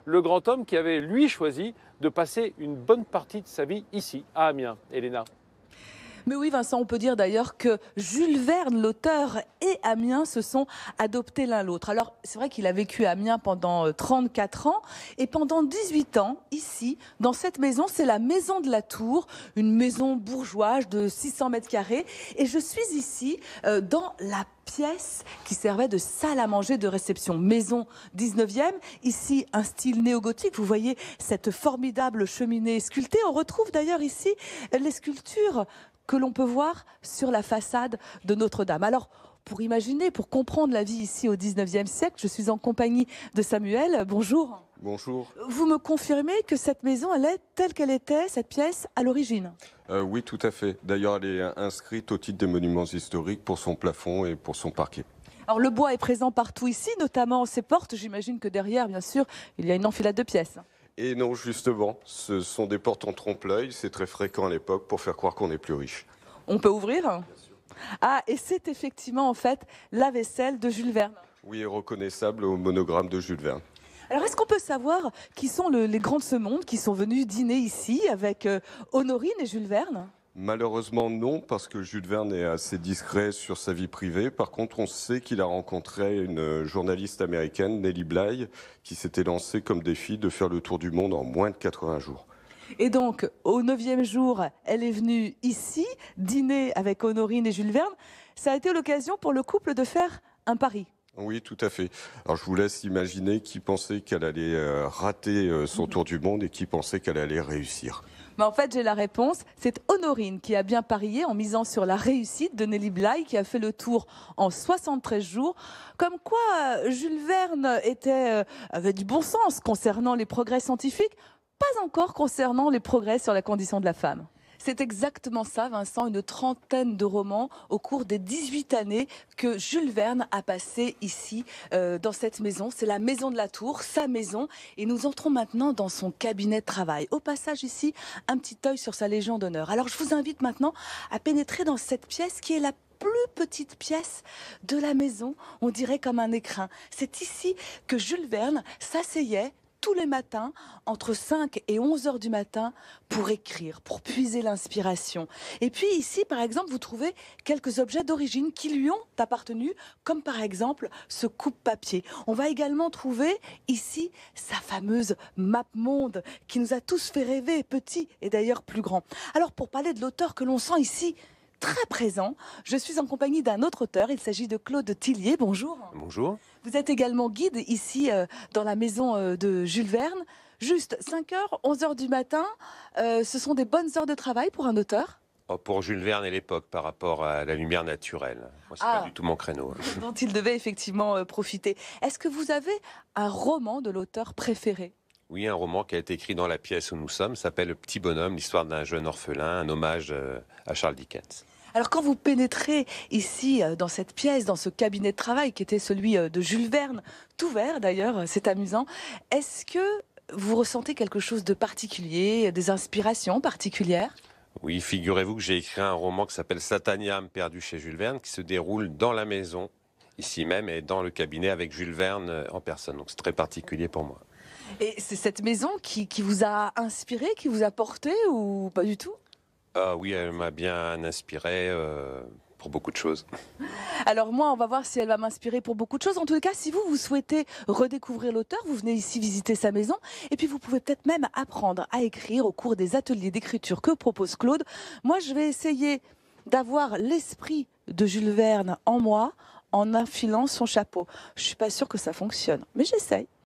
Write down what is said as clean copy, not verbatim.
Le grand homme qui avait, lui, choisi de passer une bonne partie de sa vie ici, à Amiens. Elena. Mais oui, Vincent, on peut dire d'ailleurs que Jules Verne, l'auteur, et Amiens se sont adoptés l'un l'autre. Alors, c'est vrai qu'il a vécu à Amiens pendant 34 ans et pendant 18 ans, ici, dans cette maison, c'est la maison de la Tour, une maison bourgeoise de 600 mètres carrés. Et je suis ici dans la pièce qui servait de salle à manger de réception, maison 19e, ici un style néo-gothique, vous voyez cette formidable cheminée sculptée. On retrouve d'ailleurs ici les sculptures que l'on peut voir sur la façade de Notre-Dame. Alors, pour imaginer, pour comprendre la vie ici au 19e siècle, je suis en compagnie de Samuel. Bonjour. Bonjour. Vous me confirmez que cette maison, elle est telle qu'elle était, cette pièce, à l'origine? Oui, tout à fait. D'ailleurs, elle est inscrite au titre des monuments historiques pour son plafond et pour son parquet. Alors, le bois est présent partout ici, notamment ces portes. J'imagine que derrière, bien sûr, il y a une enfilade de pièces. Et non, justement, ce sont des portes en trompe-l'œil. C'est très fréquent à l'époque pour faire croire qu'on est plus riche. On peut ouvrir? Ah, et c'est effectivement, en fait, la vaisselle de Jules Verne. Oui, et reconnaissable au monogramme de Jules Verne. Alors, est-ce qu'on peut savoir qui sont les grands de ce monde qui sont venus dîner ici avec Honorine et Jules Verne? Malheureusement, non, parce que Jules Verne est assez discret sur sa vie privée. Par contre, on sait qu'il a rencontré une journaliste américaine, Nellie Bly, qui s'était lancée comme défi de faire le tour du monde en moins de 80 jours. Et donc, au 9e jour, elle est venue ici, dîner avec Honorine et Jules Verne. Ça a été l'occasion pour le couple de faire un pari. Oui, tout à fait. Alors, je vous laisse imaginer qui pensait qu'elle allait rater son tour du monde et qui pensait qu'elle allait réussir. Mais en fait, j'ai la réponse. C'est Honorine qui a bien parié en misant sur la réussite de Nellie Bly, qui a fait le tour en 73 jours. Comme quoi, Jules Verne avait du bon sens concernant les progrès scientifiques, pas encore concernant les progrès sur la condition de la femme. C'est exactement ça, Vincent, une trentaine de romans au cours des 18 années que Jules Verne a passé ici, dans cette maison. C'est la maison de la Tour, sa maison. Et nous entrons maintenant dans son cabinet de travail. Au passage ici, un petit œil sur sa Légion d'honneur. Alors je vous invite maintenant à pénétrer dans cette pièce qui est la plus petite pièce de la maison. On dirait comme un écrin. C'est ici que Jules Verne s'asseyait tous les matins, entre 5 et 11 heures du matin, pour écrire, pour puiser l'inspiration. Et puis ici, par exemple, vous trouvez quelques objets d'origine qui lui ont appartenu, comme par exemple ce coupe-papier. On va également trouver ici sa fameuse map monde, qui nous a tous fait rêver, petit et d'ailleurs plus grand. Alors, pour parler de l'auteur que l'on sent ici, très présent, je suis en compagnie d'un autre auteur, il s'agit de Claude Tillier. Bonjour. Bonjour. Vous êtes également guide ici dans la maison de Jules Verne. Juste 5h, 11h du matin, ce sont des bonnes heures de travail pour un auteur? Oh, pour Jules Verne et l'époque, par rapport à la lumière naturelle. Moi, c'est pas du tout mon créneau. Dont il devait effectivement profiter. Est-ce que vous avez un roman de l'auteur préféré? Oui, un roman qui a été écrit dans la pièce où nous sommes, s'appelle Le Petit Bonhomme, l'histoire d'un jeune orphelin, un hommage à Charles Dickens. Alors quand vous pénétrez ici dans cette pièce, dans ce cabinet de travail qui était celui de Jules Verne, tout vert d'ailleurs, c'est amusant, est-ce que vous ressentez quelque chose de particulier, des inspirations particulières? Oui, figurez-vous que j'ai écrit un roman qui s'appelle Sataniam, perdu chez Jules Verne, qui se déroule dans la maison, ici même, et dans le cabinet avec Jules Verne en personne. Donc c'est très particulier pour moi. Et c'est cette maison qui vous a inspiré, qui vous a porté ou pas du tout? Ah oui, elle m'a bien inspiré pour beaucoup de choses. Alors moi, on va voir si elle va m'inspirer pour beaucoup de choses. En tout cas, si vous souhaitez redécouvrir l'auteur, vous venez ici visiter sa maison. Et puis vous pouvez peut-être même apprendre à écrire au cours des ateliers d'écriture que propose Claude. Moi, je vais essayer d'avoir l'esprit de Jules Verne en moi en enfilant son chapeau. Je suis pas sûre que ça fonctionne, mais j'essaye.